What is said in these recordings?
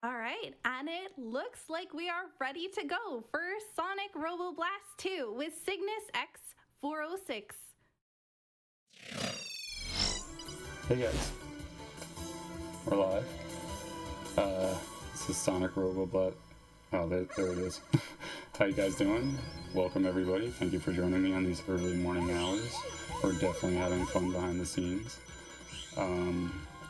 All right, and it looks like we are ready to go for Sonic Robo Blast 2 with Cygnusx406. Hey guys, we're live. This is Sonic Robo Blast. Oh, there it is. How you guys doing? Welcome everybody. Thank you for joining me on these early morning hours. We're definitely having fun behind the scenes.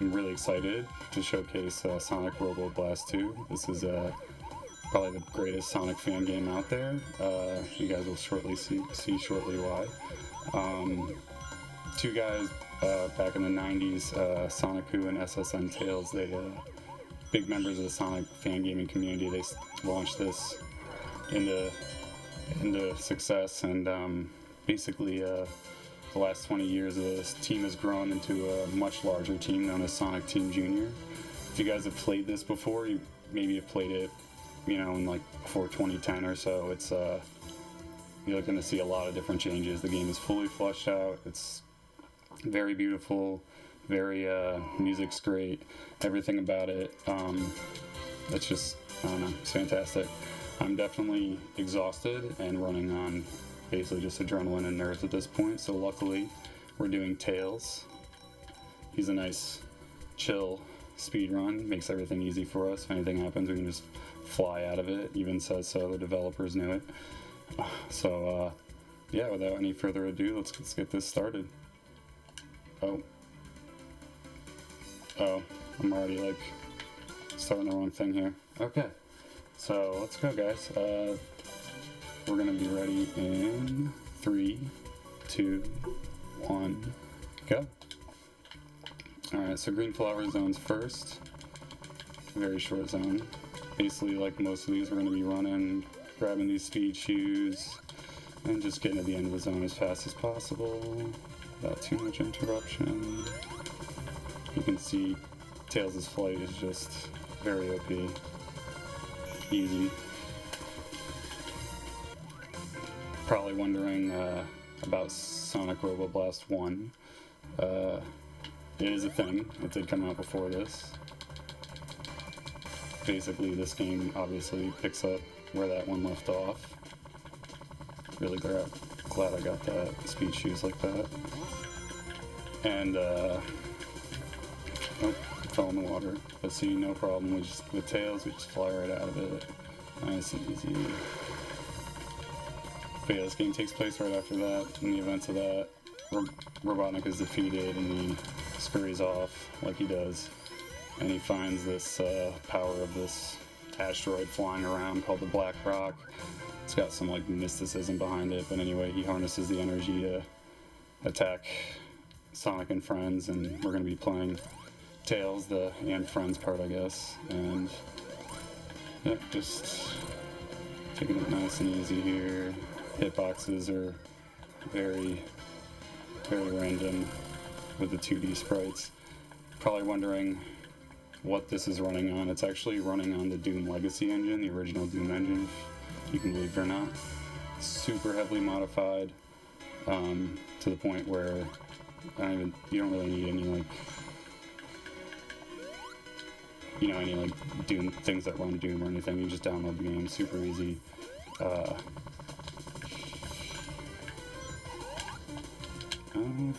I'm really excited to showcase Sonic Robo Blast 2. This is probably the greatest Sonic fan game out there. You guys will shortly see shortly why. Two guys back in the 90s, Sonic Who and SSN Tales, they big members of the Sonic fan gaming community. They launched this into success, and basically the last 20 years this team has grown into a much larger team known as Sonic Team Junior. If you guys have played this before, you maybe have played it, in like before 2010 or so. It's you're going to see a lot of different changes. The game is fully fleshed out. It's very beautiful, very music's great, everything about it. It's just, I don't know, it's fantastic. I'm definitely exhausted and running on basically just adrenaline and nerves at this point, so luckily we're doing Tails. He's a nice, chill speed run, makes everything easy for us. If anything happens, we can just fly out of it. Even says so, the developers knew it. So, yeah, without any further ado, let's get this started. Oh, I'm already like starting the wrong thing here. Okay, so let's go, guys. We're gonna be ready in 3, 2, 1, go. Alright, so green flower zone's first. Very short zone. Basically, like most of these, we're gonna be running, grabbing these speed shoes, and just getting to the end of the zone as fast as possible. Without too much interruption. You can see Tails' flight is just very OP. Easy. Probably wondering about Sonic Robo Blast 1. It is a thing. It did come out before this. Basically, this game obviously picks up where that one left off. Really glad I got that speed shoes like that. And oh, fell in the water. But see, no problem. With Tails, we just fly right out of it. Nice and easy. But yeah, this game takes place right after that. In the events of that, Robotnik is defeated and he scurries off like he does. And he finds this power of this asteroid flying around called the Black Rock. It's got some like mysticism behind it, but anyway, he harnesses the energy to attack Sonic and friends, and we're going to be playing Tails, the and friends part, I guess. And yeah, just taking it nice and easy here. Hitboxes are very, very random with the 2D sprites. Probably wondering what this is running on. It's actually running on the Doom Legacy engine, the original Doom engine, if you can believe it or not. Super heavily modified to the point where you don't really need any Doom things that run Doom or anything. You just download the game, super easy.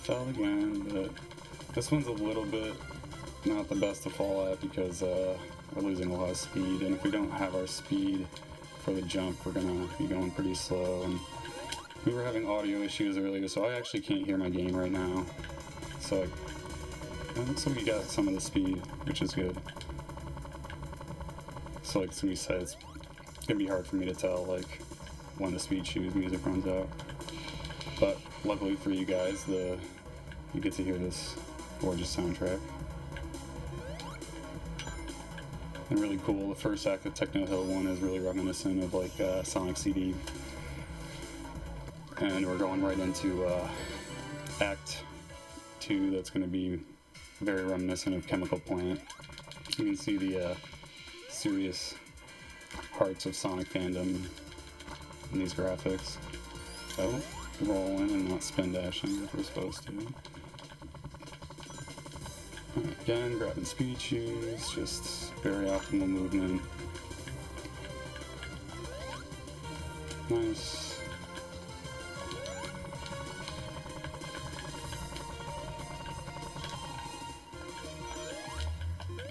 Fell again, but this one's a little bit not the best to fall at because we're losing a lot of speed, and if we don't have our speed for the jump, we're gonna be going pretty slow. And we were having audio issues earlier, so I actually can't hear my game right now. So it looks like we got some of the speed, which is good. So like somebody said, it's gonna be hard for me to tell like when the speed shoes music runs out. But luckily for you guys, you get to hear this gorgeous soundtrack. And really cool. The first act of Techno Hill 1 is really reminiscent of like Sonic CD. And we're going right into Act 2 that's going to be very reminiscent of Chemical Plant. You can see the serious hearts of Sonic fandom in these graphics. Oh, rolling and not spin dashing like we're supposed to. Alright. Again, grabbing speed shoes, just very optimal movement. Nice.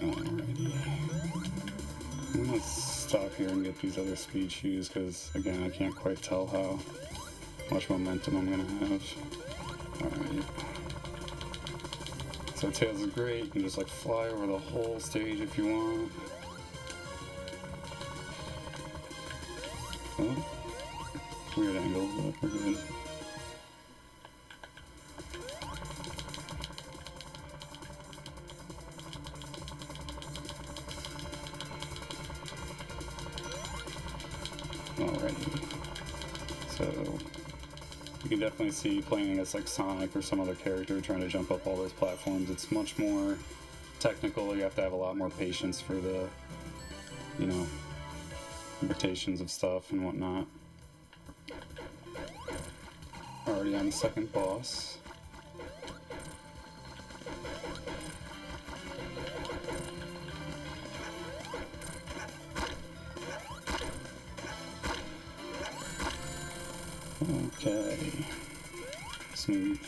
Alrighty. I'm gonna stop here and get these other speed shoes because, again, I can't quite tell how much momentum I'm gonna have. Alright. So Tails is great. You can just like fly over the whole stage if you want. Oh. Weird angle, but we're good. Alrighty. So you can definitely see playing against like Sonic or some other character trying to jump up all those platforms. It's much more technical. You have to have a lot more patience for the, you know, rotations of stuff and whatnot. Already on the second boss. Okay. Smooth.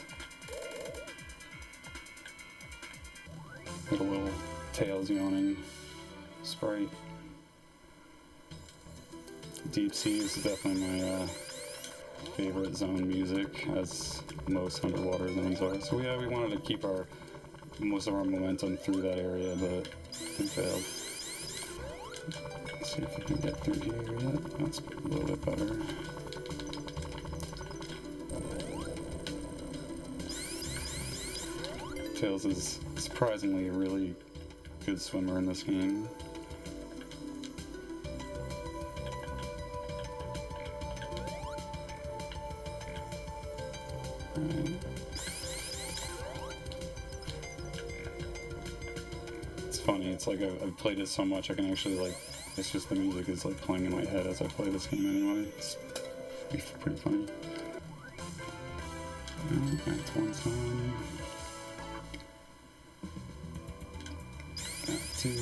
Like a little Tails yawning sprite. Deep Sea is definitely my favorite zone music, as most underwater zones are. So yeah, we wanted to keep most of our momentum through that area, but we failed. Let's see if we can get through here yet. That's a little bit better. Tails is surprisingly a really good swimmer in this game. Right. It's funny, it's like I've played it so much I can actually like, it's just the music is like playing in my head as I play this game anyway. It's pretty funny. That's one time. That two.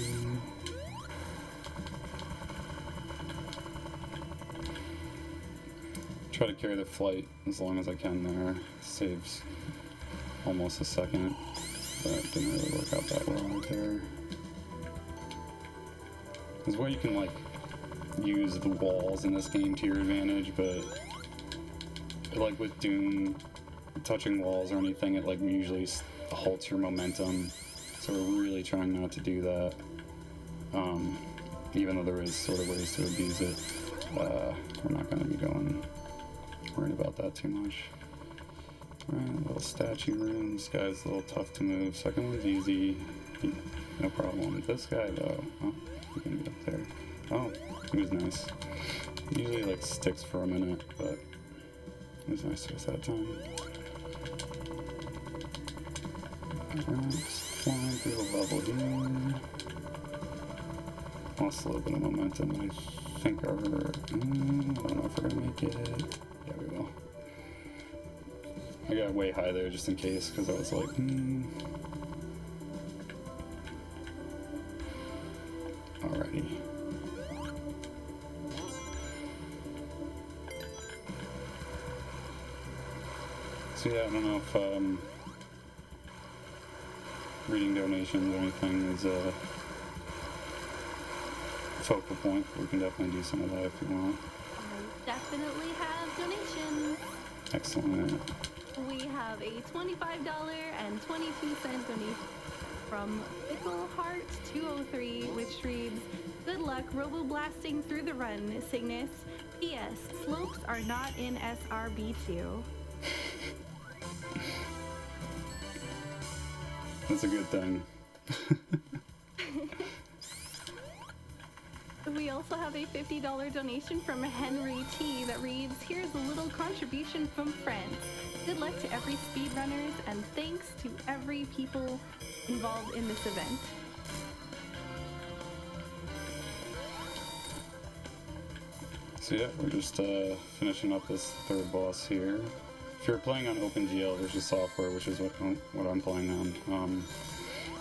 Try to carry the flight as long as I can there. Saves almost a second. That didn't really work out that well right there. There's where you can like use the walls in this game to your advantage, but like with Doom, touching walls or anything, it like usually halts your momentum. So we're really trying not to do that. Even though there is sort of ways to abuse it, we're not going to be worried about that too much. Alright, little statue room. This guy's a little tough to move. Second one's easy. No problem. This guy though, oh, we can get up there. Oh, he was nice. He usually like sticks for a minute, but it was nice to us that time. Alright, just flying through the level here. Lost a little bit of momentum. I think I don't know if we're gonna make it. Yeah, we will. I got way high there just in case, because I was like, Alrighty. So yeah, I don't know if reading donations or anything is a focal point. We can definitely do some of that if you want. I definitely have donations. Excellent. We have a $25.22 donation from Pickleheart203, which reads, "Good luck Robo blasting through the run, Cygnus. P.S. Slopes are not in SRB2. That's a good thing. We also have a $50 donation from Henry T that reads, "Here's a little contribution from friends. Good luck to every speedrunners and thanks to every people involved in this event." So yeah, we're just finishing up this third boss here. If you're playing on OpenGL versus software, which is what I'm playing on,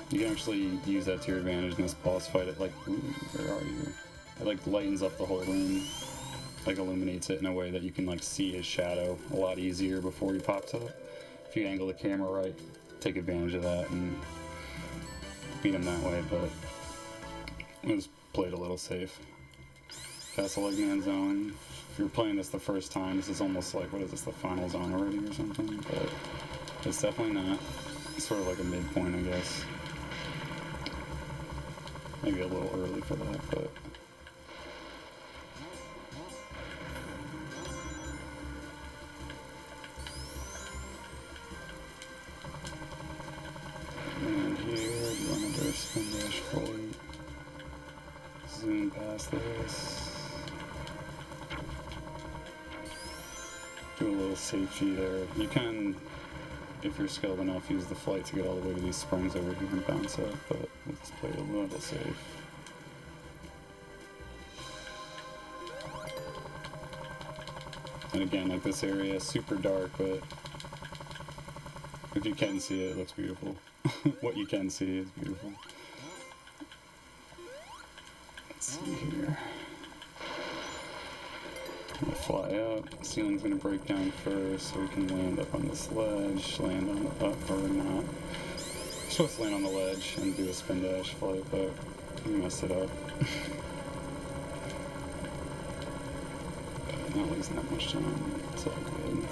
You can actually use that to your advantage in this boss fight. It like, ooh, where are you? It like lightens up the whole room, like illuminates it in a way that you can like see his shadow a lot easier before he pops up. If you angle the camera right, take advantage of that and beat him that way, but it was played a little safe. Castle Eggman Zone. If you're playing this the first time, this is almost like, what is this, the final zone already or something? But it's definitely not. It's sort of like a midpoint, I guess. Maybe a little early for that, but... And here, run under spin dash fully. Zoom past this. Do a little safety there. You can, if you're skilled enough, use the flight to get all the way to these springs over here and bounce up, but let's play it a little safe. And again, like this area is super dark, but if you can see it, it looks beautiful. What you can see is beautiful. Let's see here. I'm gonna fly up. The ceiling's gonna break down first, so we can land up on this ledge. Land on the up or not. We're supposed to land on the ledge and do a spin dash flight, but we messed it up. Not losing that much time. It's all good.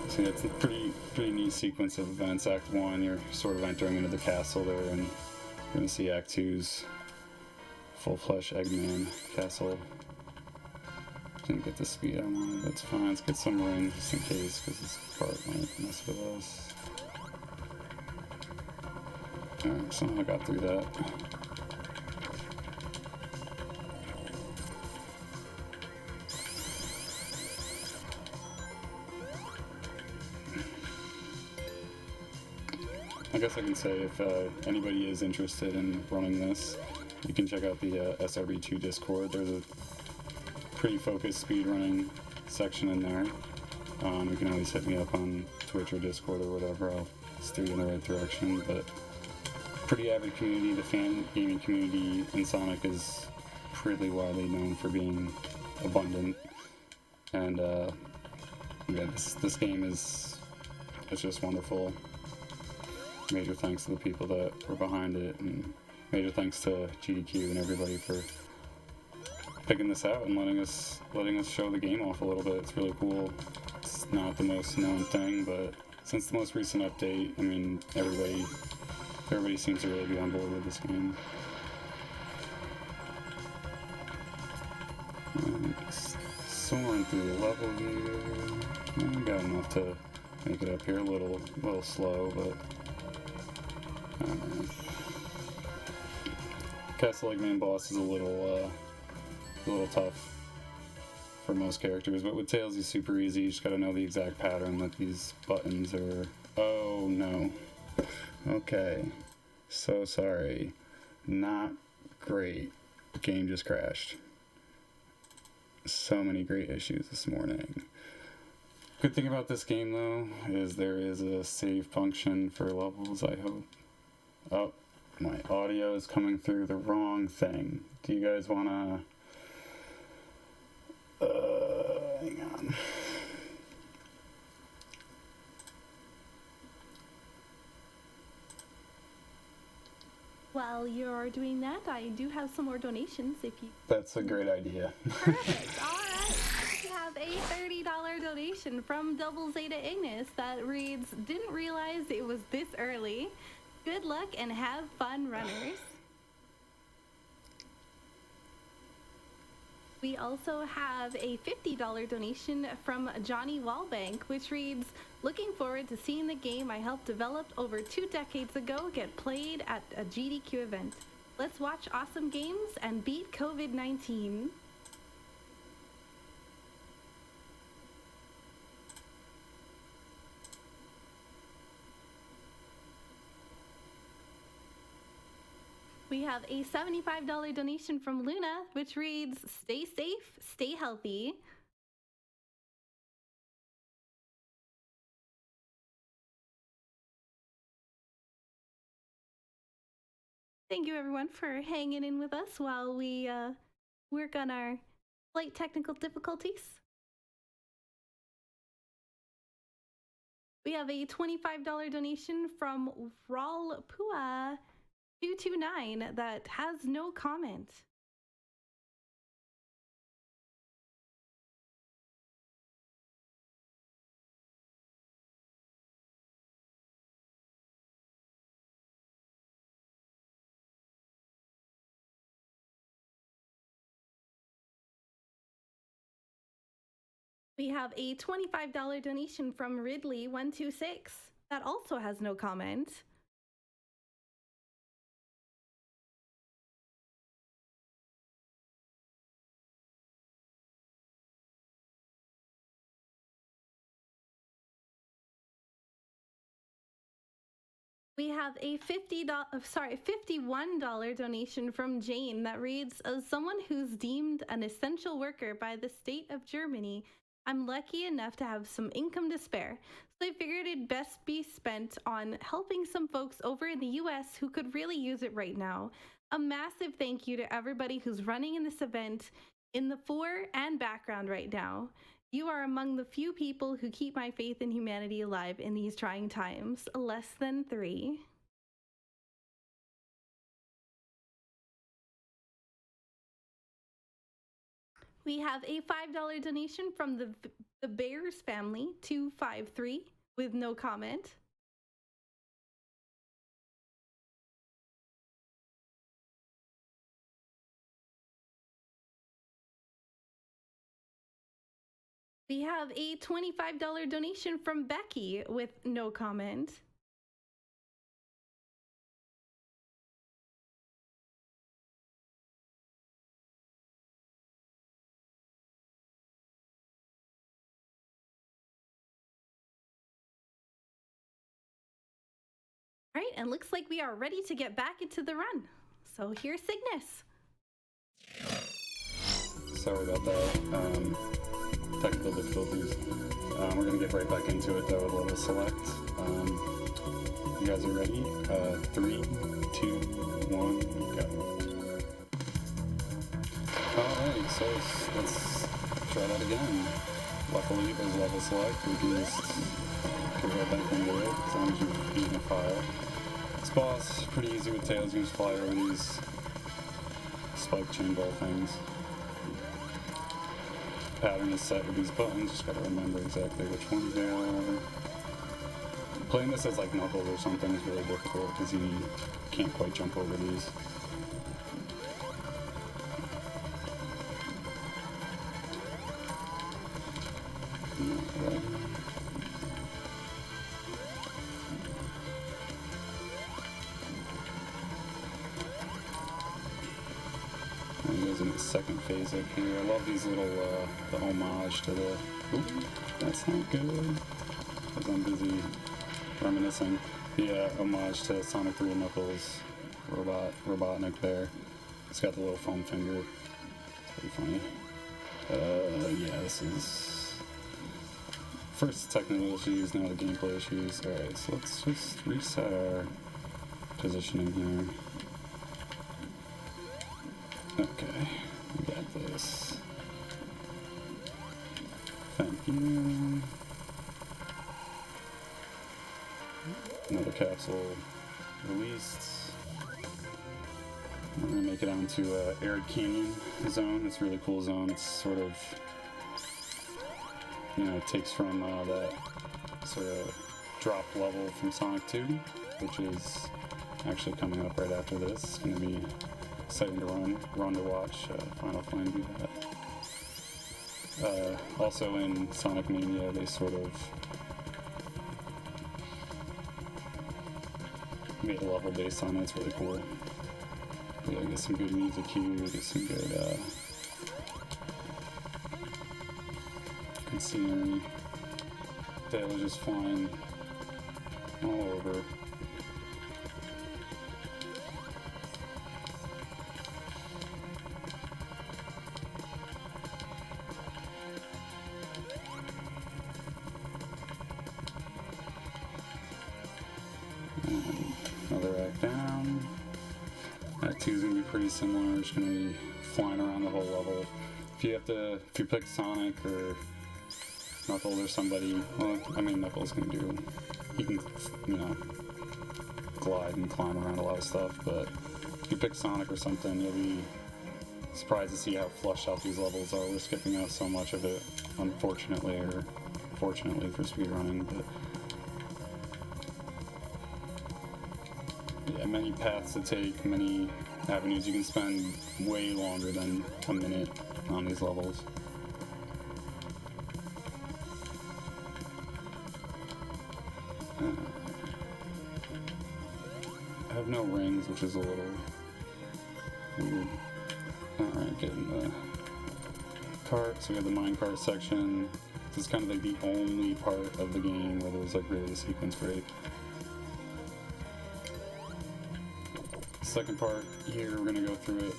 So yeah, it's a pretty neat sequence of events. Act 1, you're sort of entering into the castle there, and you're gonna see Act 2's full-flesh Eggman castle. Didn't get the speed I wanted, that's fine. Let's get some range just in case, because this part might mess with us. Alright, somehow I got through that. I guess I can say if anybody is interested in running this, you can check out the SRB2 Discord. There's a pretty focused speedrunning section in there. You can always hit me up on Twitch or Discord or whatever. I'll steer you in the right direction. But pretty avid community. The fan gaming community in Sonic is pretty widely known for being abundant. And yeah, this game is just wonderful. Major thanks to the people that were behind it, and major thanks to GDQ and everybody for picking this out and letting us show the game off a little bit. It's really cool. It's not the most known thing, but since the most recent update, I mean, everybody seems to really be on board with this game. And soaring through the level here. I got enough to make it up here. A little slow, but Castle Eggman boss is a little tough for most characters, but with Tails he's super easy. You just gotta know the exact pattern that these buttons are. Oh no. Okay. So sorry. Not great. The game just crashed. So many great issues this morning. Good thing about this game though is there is a save function for levels, I hope. Oh, my audio is coming through the wrong thing. Do you guys wanna... hang on. While you're doing that, I do have some more donations if you... That's a great idea. Perfect. All right. We have a $30 donation from Double Zeta Ignis that reads, "Didn't realize it was this early. Good luck and have fun, runners." We also have a $50 donation from Johnny Wallbank, which reads, "Looking forward to seeing the game I helped develop over 2 decades ago get played at a GDQ event. Let's watch awesome games and beat COVID-19. We have a $75 donation from Luna, which reads, "Stay safe, stay healthy." Thank you everyone for hanging in with us while we work on our slight technical difficulties. We have a $25 donation from Ralpua229 that has no comment. We have a $25 donation from Ridley126 that also has no comment. We have a $51 donation from Jane that reads, as someone who's deemed an essential worker by the state of Germany, I'm lucky enough to have some income to spare. So I figured it'd best be spent on helping some folks over in the US who could really use it right now. A massive thank you to everybody who's running in this event in the fore and background right now. You are among the few people who keep my faith in humanity alive in these trying times. Less than 3. We have a $5 donation from the Bears family, 253, with no comment. We have a $25 donation from Becky with no comment. All right, and looks like we are ready to get back into the run. So here's Cygnus. Sorry about that. Technical difficulties. We're gonna get right back into it though with level select. You guys are ready? 3, 2, 1, go. Alright, so let's try that again. Luckily, there's level select. We can just get right back into it as long as you've beaten a file. This boss, pretty easy with tails. You just fly over these spike chain ball things. Pattern is set with these buttons, just gotta remember exactly which ones they are. Playing this as like Knuckles or something is really difficult because you can't quite jump over these. Right. And goes in the second phase up here. I love these little, the homage to the, oop, that's not good, because I'm busy reminiscing. The homage to Sonic 3 and Knuckles Robotnik there. It's got the little foam finger. It's pretty funny. Yeah, this is first technical issues, now the gameplay issues. Alright, so let's just reset our positioning here. Okay, we got this. Thank you. Another capsule released. We're gonna make it onto Arid Canyon zone. It's a really cool zone. It's sort of, you know, it takes from that sort of drop level from Sonic 2, which is actually coming up right after this. It's gonna be exciting to run to watch Final Flame do that. Also in Sonic Mania, they sort of made a level based on it. It's really cool. Yeah, get some good music here, get some good scenery. Tail is just flying all over. Another act down. pretty similar. It's gonna be flying around the whole level. If you pick Sonic or Knuckles or somebody, well, I mean Knuckles can do, he can, you know, glide and climb around a lot of stuff, but if you pick Sonic or something, you'll be surprised to see how flushed out these levels are. We're skipping out so much of it, unfortunately, or fortunately for speedrunning, but yeah, many paths to take, many avenues. You can spend way longer than a minute on these levels. I have no rings, which is a little weird. Alright, getting the cart. So we have the minecart section. This is kind of like the only part of the game where there's like really a sequence break. Second part here, we're gonna go through it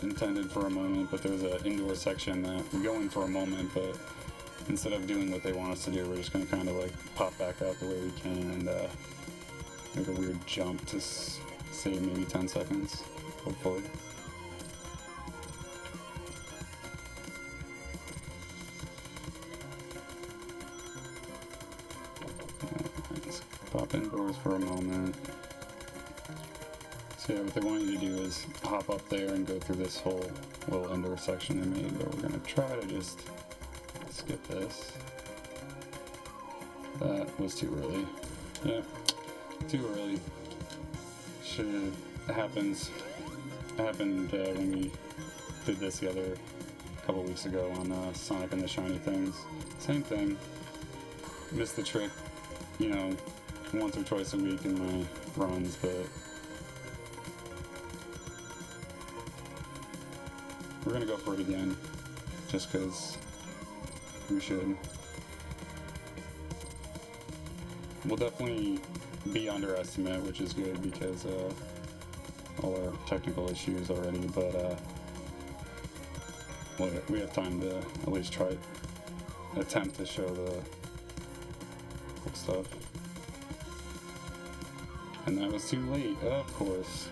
intended for a moment, but there's an indoor section that we're going for a moment, but instead of doing what they want us to do, we're just gonna kind of like pop back out the way we can and make a weird jump to save maybe 10 seconds, hopefully. Let's pop indoors for a moment. So yeah, what they want you to do is hop up there and go through this whole little indoor section they made, but we're gonna try to just skip this. That was too early. Yeah, too early. It happened when we did this the other couple weeks ago on Sonic and the Shiny Things. Same thing. Missed the trick, you know, once or twice a week in my runs, but we're gonna go for it again, just because we should. We'll definitely be underestimate, which is good because all our technical issues already, but we have time to at least try, attempt to show the cool stuff. And that was too late, of course.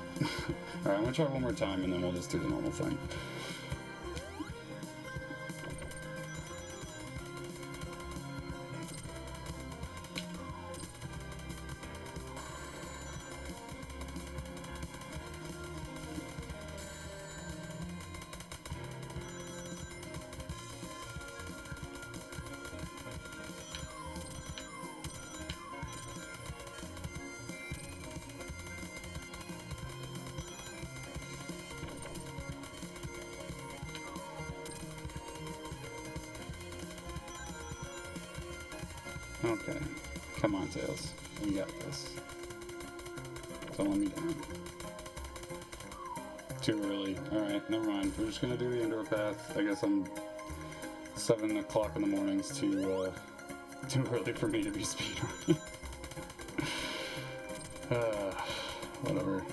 Alright, I'm gonna try one more time and then we'll just do the normal thing. Okay, come on, Tails. You got this. Don't let me down. Too early. Alright, never mind. We're just gonna do the indoor path. I guess I'm 7 o'clock in the morning's too early for me to be speedrunning. Whatever.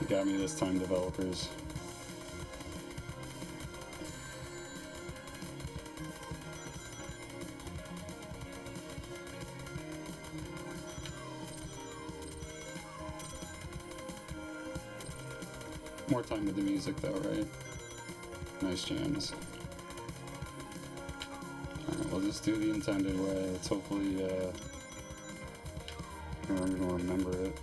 You got me this time, developers. More time with the music though, right? Nice jams. Alright, we'll just do the intended way. Let's hopefully everyone remember it.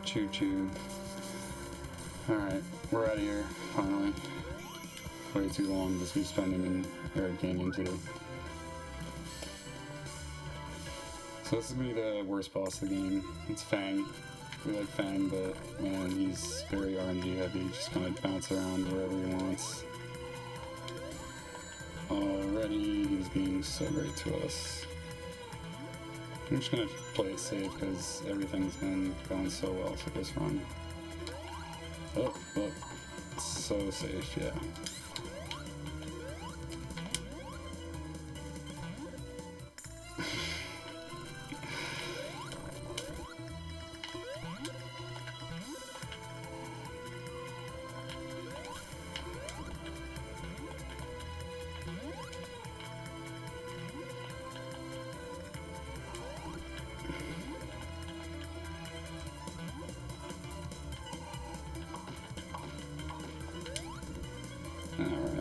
Choo choo. Alright, we're out of here, finally. Way too long to be spending in Arid Canyon too. So this is gonna be the worst boss of the game. It's Fang. We like Fang, but man, he's very RNG heavy. Just kind of bounce around wherever he wants. Already, he's being so great to us. I'm just gonna play it safe because everything's been going so well for this run. Oh, so safe, yeah.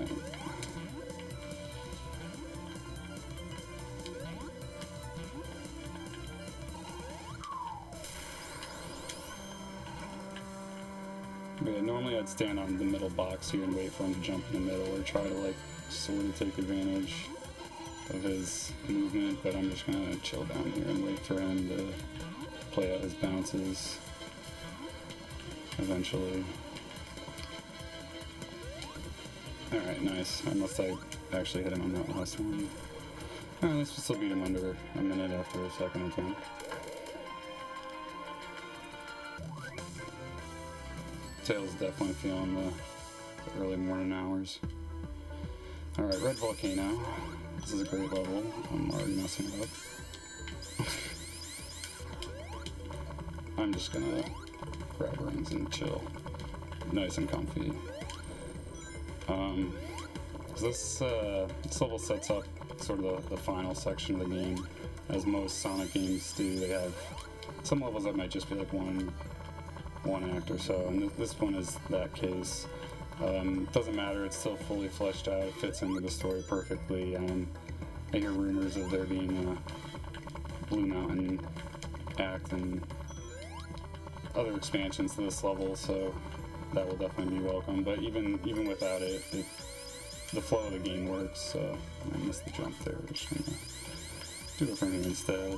Alright. Yeah, normally I'd stand on the middle box here and wait for him to jump in the middle or try to like sort of take advantage of his movement, but I'm just gonna chill down here and wait for him to play out his bounces eventually. Alright, nice. I must have actually hit him on that last one. Alright, let's still beat him under a minute after a second attempt. Tails definitely feeling the early morning hours. Alright, Red Volcano. This is a great level. I'm already messing it up. I'm just gonna grab rings and chill. Nice and comfy. This level sets up sort of the final section of the game. As most Sonic games do, they have some levels that might just be like one act or so, and this one is that case. Doesn't matter, it's still fully fleshed out, it fits in with the story perfectly. I hear rumors of there being a Blue Mountain act and other expansions to this level, so that will definitely be welcome. But even without it, the flow of the game works, so I missed the jump there. We're just gonna do it from here instead.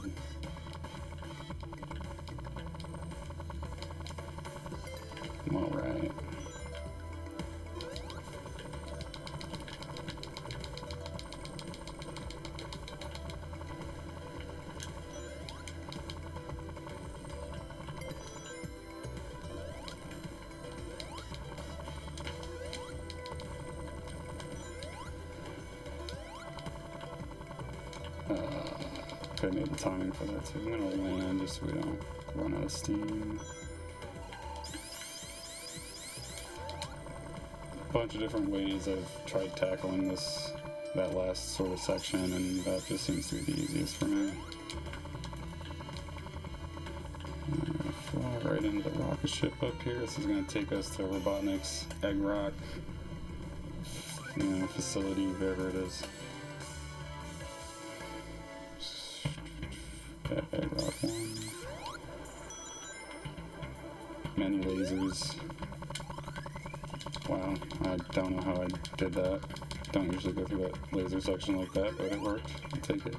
Alright. Could have made the timing for that too. I'm gonna land just so we don't run out of steam. Bunch of different ways I've tried tackling that last sort of section, and that just seems to be the easiest for me. I'm gonna fly right into the rocket ship up here. This is gonna take us to Robotnik's Egg Rock, facility, wherever it is. Egg Rock 1. Many lasers. Wow, I don't know how I did that. Don't usually go through that laser section like that, but it worked. I'll take it.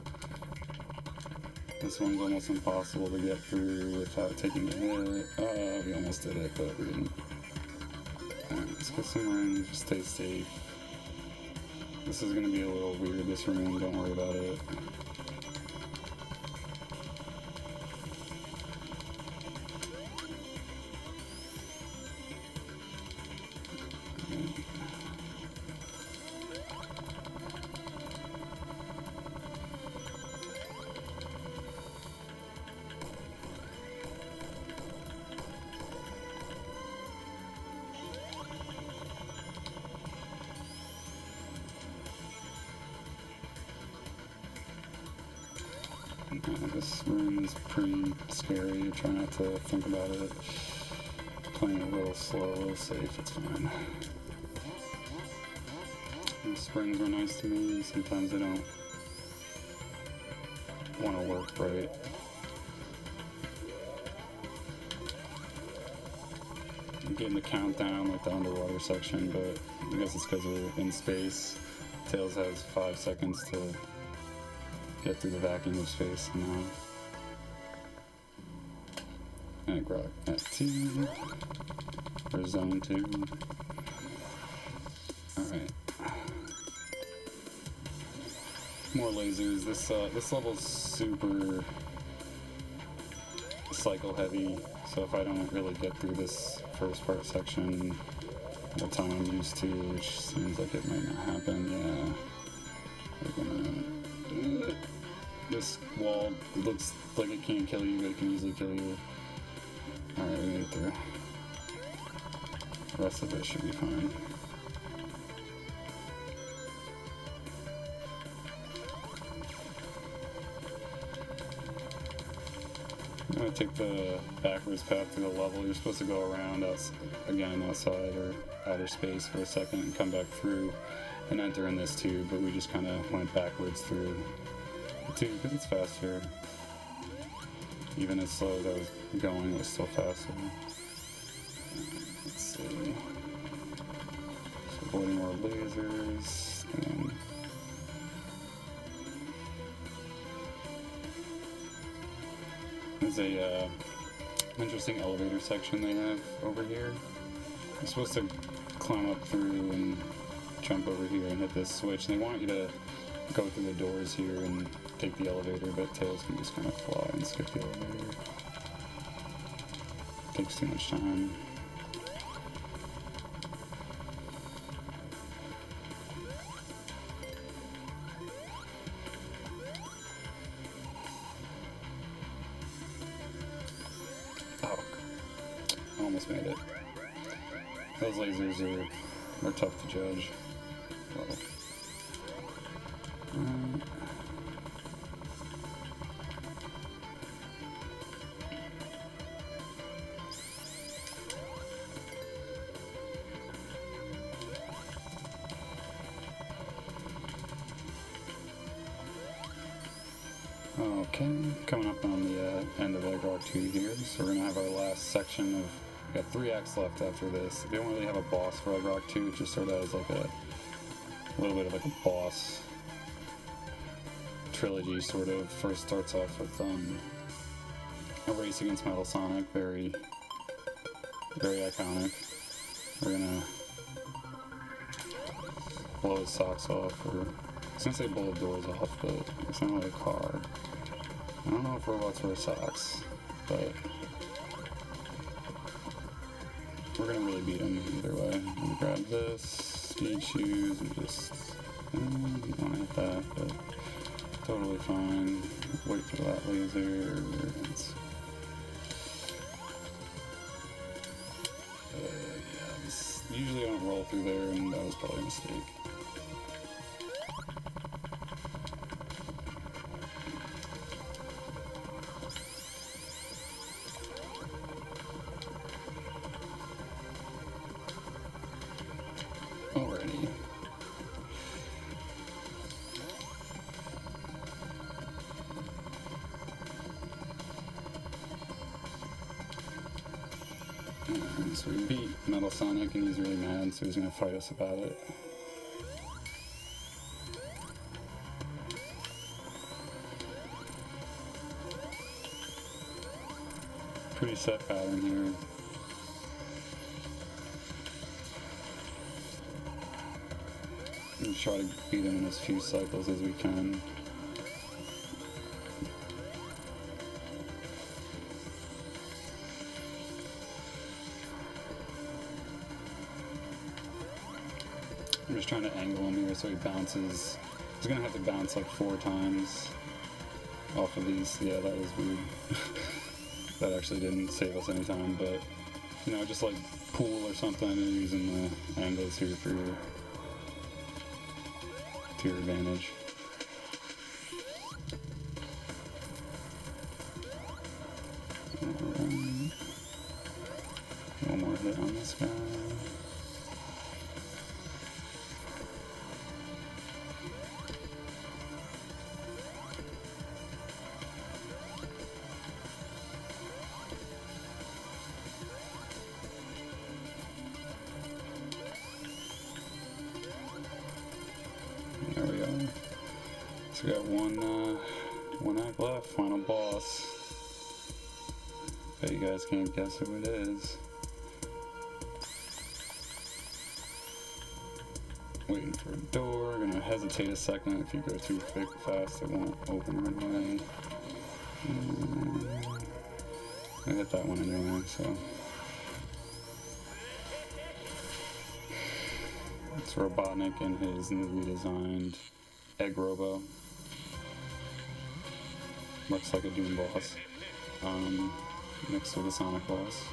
This one's almost impossible to get through without taking a hit. We almost did it, but we didn't. Alright, let's get some rings, just stay safe. This is gonna be a little weird, this room, don't worry about it. This room is pretty scary. Try not to think about it. Playing a little slow, a little safe, it's fine. The springs were nice to me. Sometimes they don't want to work right. I'm getting the countdown like the underwater section, but I guess it's because we're in space. Tails has 5 seconds to get through the vacuum of space now. And Grok at 2 for zone 2. Alright. More lasers. This level's super cycle heavy, so if I don't really get through this first part section at the time I'm used to, which seems like it might not happen, yeah. We're gonna... This wall looks like it can't kill you, but it can easily kill you. Alright, we made it through. The rest of it should be fine. I'm gonna take the backwards path through the level. You're supposed to go around again outside or outer space for a second and come back through and enter in this tube, but we just kind of went backwards through the tube because it's faster. Even as slow as I was going, it was still faster. Let's see. So avoiding more lasers. And there's a interesting elevator section they have over here. You're supposed to climb up through and jump over here and hit this switch. And they want you to go through the doors here and take the elevator, but Tails can just kind of fly and skip the elevator. Takes too much time. Oh, almost made it. Those lasers are tough to judge. Well, okay, coming up on the end of Egg Rock 2 here, so we're going to have our last section of, we got 3 acts left after this. They don't really have a boss for Egg Rock 2, it just sort of has like a little bit of like a boss trilogy sort of. First starts off with a race against Metal Sonic, very iconic. We're gonna blow his socks off, or I was gonna say blow the doors off, but it's not like a car. I don't know if robots wear socks, but we're gonna really beat him either way. I'm gonna grab this, speed shoes, and just don't wanna hit that, but totally fine. Wait for that laser. Yeah, usually I don't roll through there, and that was probably a mistake. Alrighty. So we beat Metal Sonic and he's really mad, so he's gonna fight us about it. Pretty set pattern here. And try to beat him in as few cycles as we can. I'm just trying to angle him here so he bounces. He's gonna have to bounce like 4 times off of these. Yeah, that was weird. That actually didn't save us any time, but you know, just like pool or something and using the angles here for to your advantage. One more hit on this guy. There we go. So we got one act left, final boss. Bet you guys can't guess who it is. Waiting for a door, gonna hesitate a second. If you go too fast, it won't open right away. I hit that one anyway, so. It's Robotnik and his newly designed Egg Robo. Looks like a Doom boss. Next to the Sonic boss.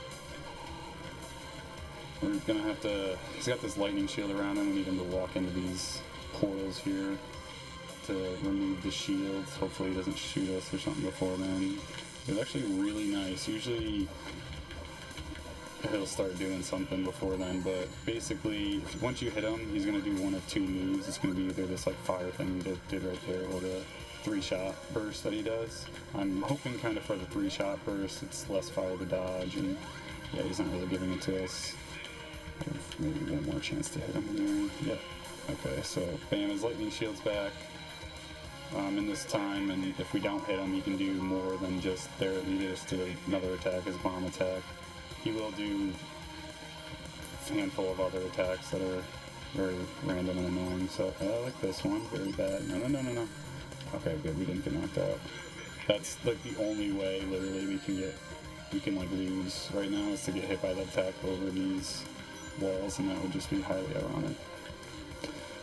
We're gonna have to, he's got this lightning shield around him, we need him to walk into these portals here to remove the shield. Hopefully he doesn't shoot us or something before then. It was actually really nice. Usually he'll start doing something before then, but basically once you hit him, he's going to do one of two moves. It's going to be either this like fire thing he did right there, or the 3-shot burst that he does. I'm hoping kind of for the 3-shot burst, it's less fire to dodge, and yeah, he's not really giving it to us. Maybe one more chance to hit him here. Yeah. Okay, so bam, his lightning shield's back in this time, and if we don't hit him, he can do more than just there. He just did another attack, his bomb attack. He will do a handful of other attacks that are very random and annoying. So I like this one. Very bad. No. Okay, good. We didn't get knocked out. That's like the only way, literally, we can like lose right now is to get hit by that attack over these walls, and that would just be highly ironic.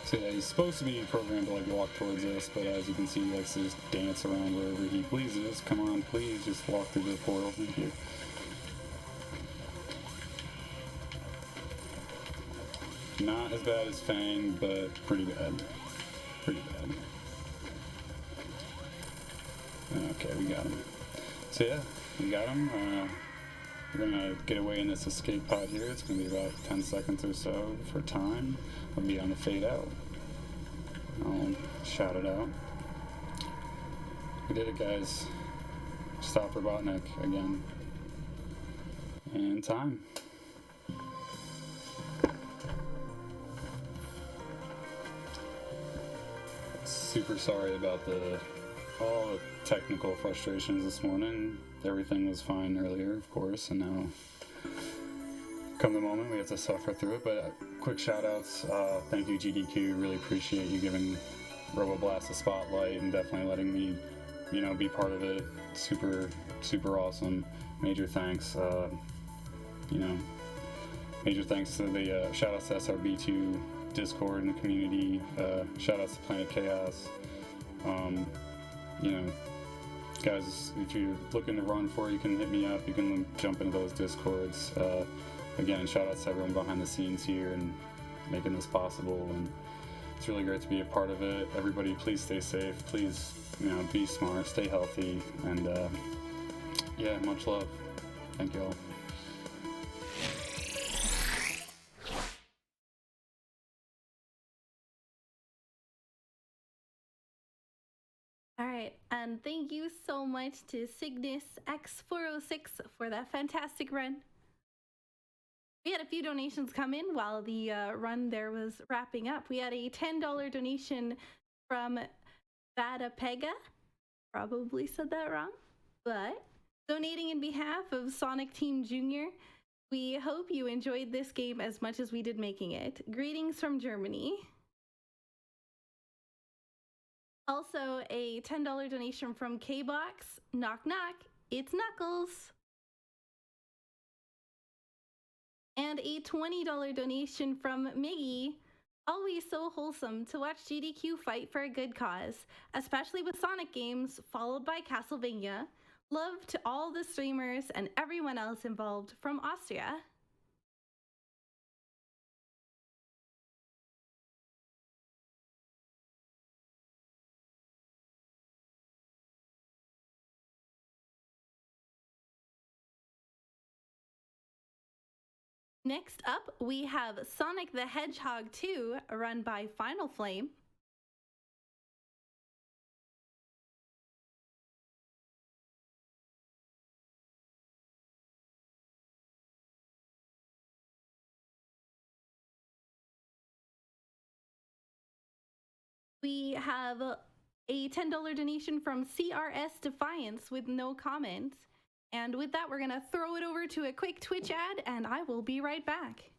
So yeah, he's supposed to be programmed to like walk towards us, but as you can see, he likes to just dance around wherever he pleases. Come on, please, just walk through the portal. Thank you. Not as bad as Fang, but pretty bad. Pretty bad. Okay, we got him. So yeah, we got him. We're gonna get away in this escape pod here. It's gonna be about 10 seconds or so for time. We'll be on the fade out. I'll shout it out. We did it, guys. Stop Robotnik again. And time. Super sorry about all the technical frustrations this morning. Everything was fine earlier, of course, and now come the moment we have to suffer through it. But quick shout outs. Thank you, GDQ. Really appreciate you giving Robo Blast a spotlight and definitely letting me, be part of it. Super, super awesome. Major thanks. Major thanks to the shout outs to SRB2 Discord and the community. Shout outs to Planet Chaos. Guys, if you're looking to run for it, you can hit me up. You can jump into those Discords. Again, shout outs to everyone behind the scenes here and making this possible. And it's really great to be a part of it. Everybody, please stay safe. Please, be smart, stay healthy, and yeah, much love. Thank you all. All right, and thank you so much to Cygnusx406 for that fantastic run. We had a few donations come in while the run there was wrapping up. We had a $10 donation from Vadapega. Probably said that wrong, but donating in behalf of Sonic Team Jr. We hope you enjoyed this game as much as we did making it. Greetings from Germany. Also, a $10 donation from K-Box. Knock knock, it's Knuckles. And a $20 donation from Miggy. Always so wholesome to watch GDQ fight for a good cause, especially with Sonic games, followed by Castlevania. Love to all the streamers and everyone else involved from Austria. Next up, we have Sonic the Hedgehog 2, run by Final Flame. We have a $10 donation from CRS Defiance with no comment. And with that, we're going to throw it over to a quick Twitch ad, and I will be right back.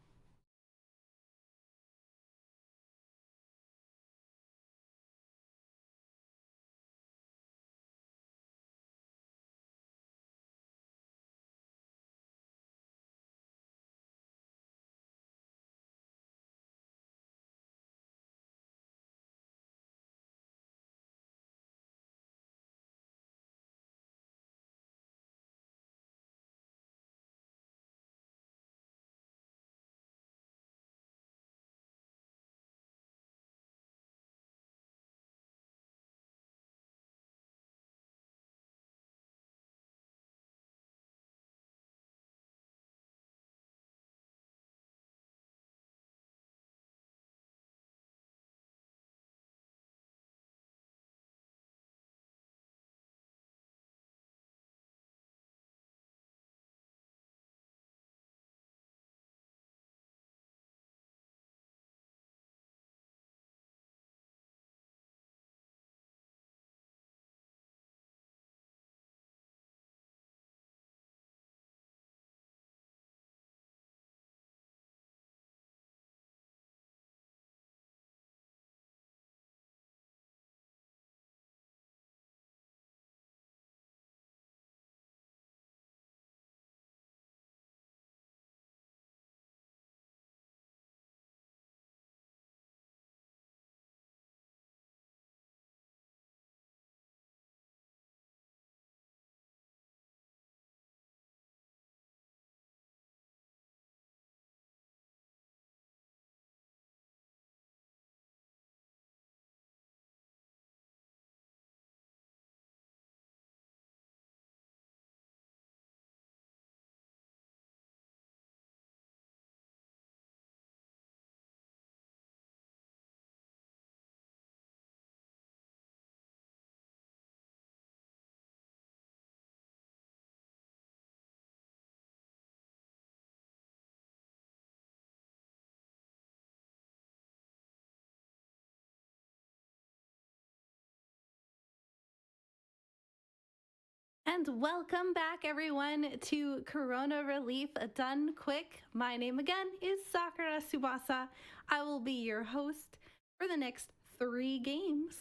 And welcome back, everyone, to Corona Relief Done Quick. My name again is SakuraTsubasa. I will be your host for the next 3 games.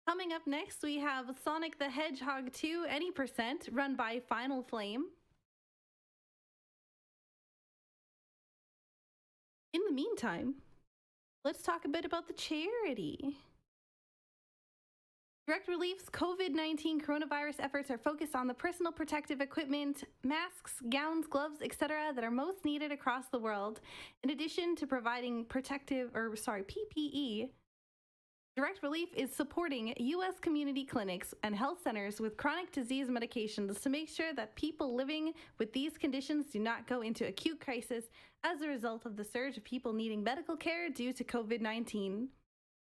Coming up next, we have Sonic the Hedgehog 2 Any Percent, run by Final Flame. In the meantime, let's talk a bit about the charity. Direct Relief's COVID-19 coronavirus efforts are focused on the personal protective equipment, masks, gowns, gloves, etc. that are most needed across the world. In addition to providing PPE, Direct Relief is supporting U.S. community clinics and health centers with chronic disease medications to make sure that people living with these conditions do not go into acute crisis as a result of the surge of people needing medical care due to COVID-19.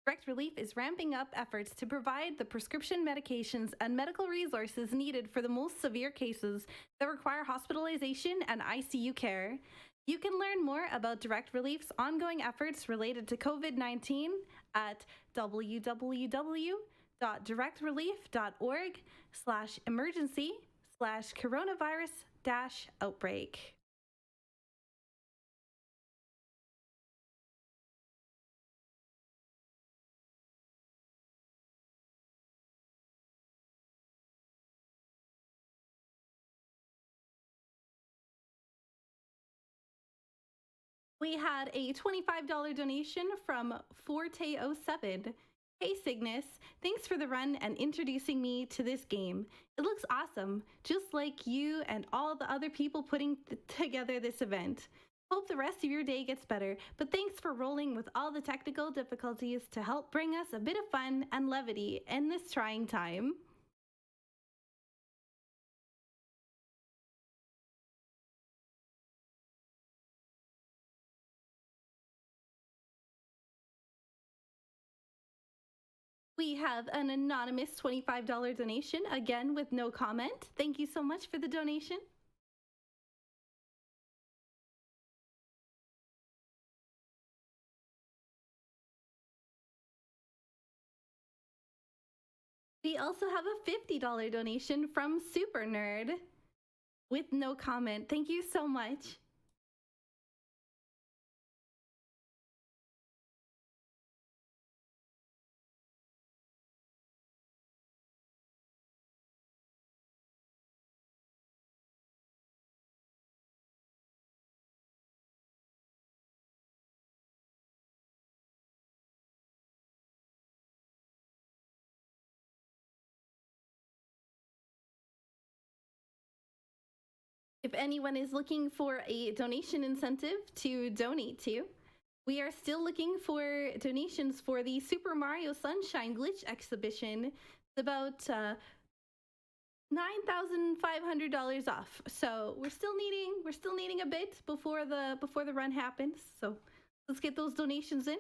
Direct Relief is ramping up efforts to provide the prescription medications and medical resources needed for the most severe cases that require hospitalization and ICU care. You can learn more about Direct Relief's ongoing efforts related to COVID-19 at www.directrelief.org/emergency/coronavirus-outbreak. We had a $25 donation from Forte07. Hey Cygnus, thanks for the run and introducing me to this game. It looks awesome, just like you and all the other people putting together this event. Hope the rest of your day gets better, but thanks for rolling with all the technical difficulties to help bring us a bit of fun and levity in this trying time. We have an anonymous $25 donation, again with no comment. Thank you so much for the donation. We also have a $50 donation from Super Nerd with no comment. Thank you so much. If anyone is looking for a donation incentive to donate to, we are still looking for donations for the Super Mario Sunshine Glitch exhibition. It's about $9,500 off. So we're still needing a bit before the run happens. So let's get those donations in.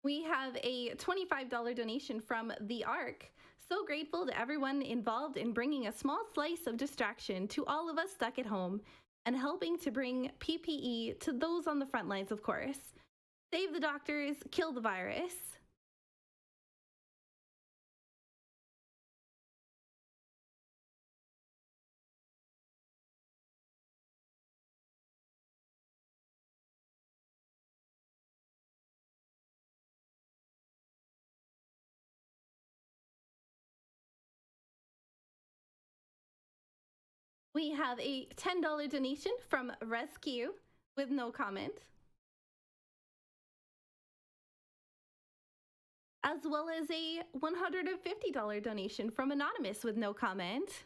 We have a $25 donation from The Ark. So grateful to everyone involved in bringing a small slice of distraction to all of us stuck at home and helping to bring PPE to those on the front lines, of course. Save the doctors, kill the virus. We have a $10 donation from Rescue with no comment, as well as a $150 donation from Anonymous with no comment.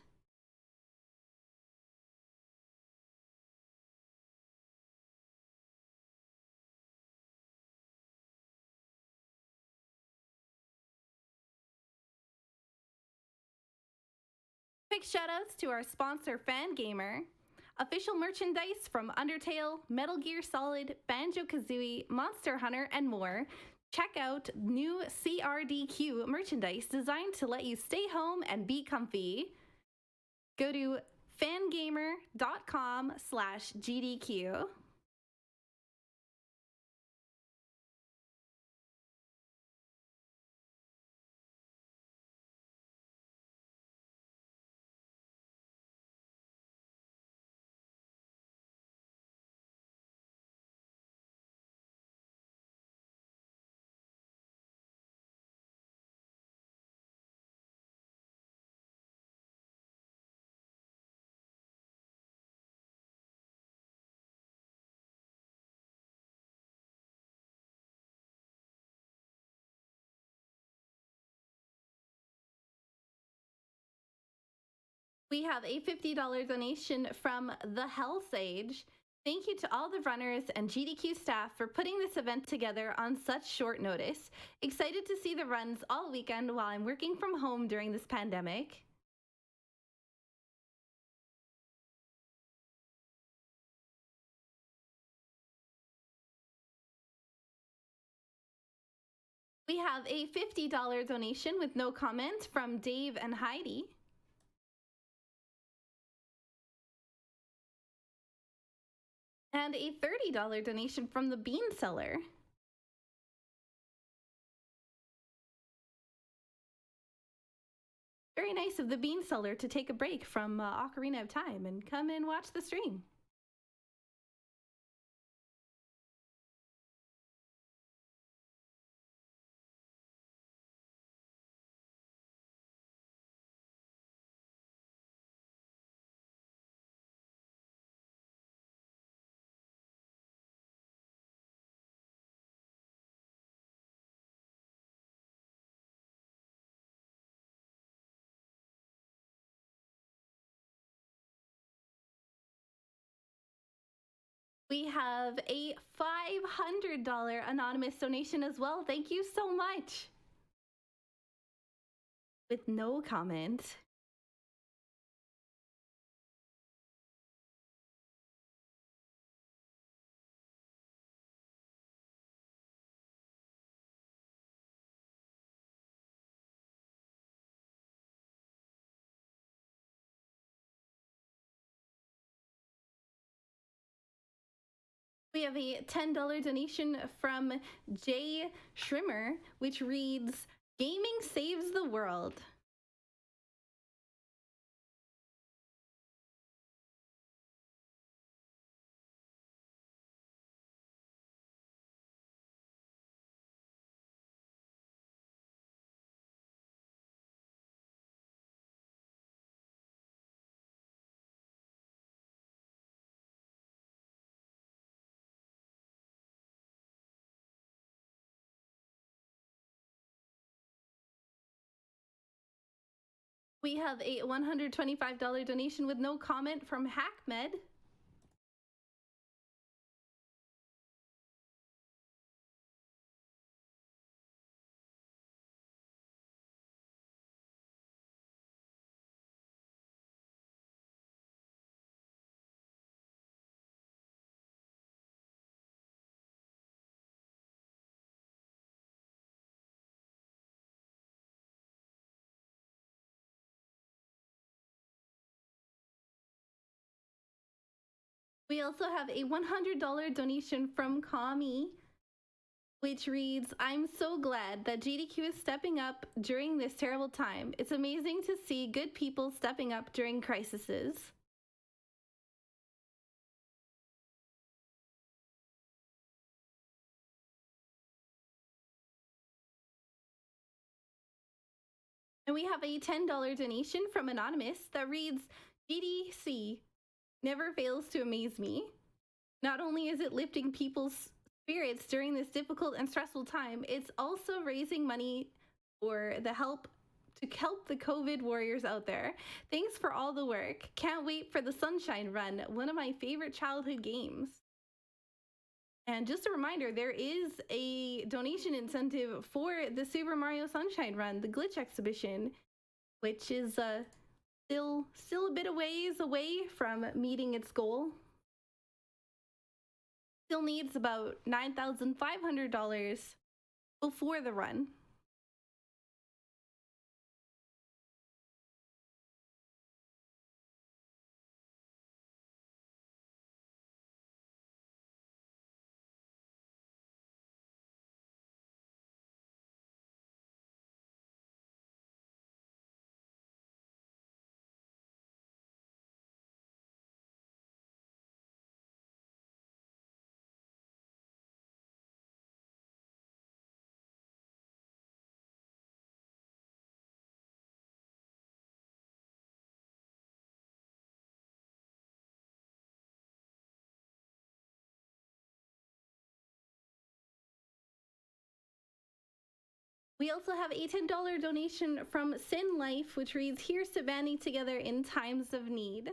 Quick shoutouts to our sponsor, Fangamer. Official merchandise from Undertale, Metal Gear Solid, Banjo-Kazooie, Monster Hunter, and more. Check out new CRDQ merchandise designed to let you stay home and be comfy. Go to fangamer.com/GDQ. We have a $50 donation from the Hell Sage. Thank you to all the runners and GDQ staff for putting this event together on such short notice. Excited to see the runs all weekend while I'm working from home during this pandemic. We have a $50 donation with no comment from Dave and Heidi. And a $30 donation from the Bean Seller. Very nice of the Bean Seller to take a break from Ocarina of Time and come and watch the stream. We have a $500 anonymous donation as well. Thank you so much. With no comment. We have a $10 donation from Jay Schrimmer, which reads, "Gaming saves the world." We have a $125 donation with no comment from HackMed. We also have a $100 donation from Kami, which reads, "I'm so glad that GDQ is stepping up during this terrible time. It's amazing to see good people stepping up during crises." And we have a $10 donation from Anonymous that reads, "GDC never fails to amaze me. Not only is it lifting people's spirits during this difficult and stressful time, it's also raising money for the help to help the COVID warriors out there. Thanks for all the work. Can't wait for the Sunshine Run, one of my favorite childhood games." And just a reminder, there is a donation incentive for the Super Mario Sunshine Run, the glitch exhibition, which is still a bit of ways away from meeting its goal. Still needs about $9,500 before the run. We also have a $10 donation from Sin Life, which reads, "Here's to banding together in times of need."